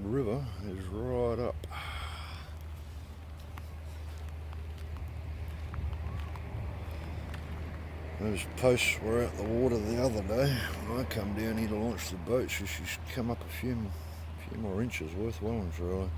Broad River is right up. Those posts were out the water the other day. When I come down here to launch the boat, she's come up a few more inches worth well and truly.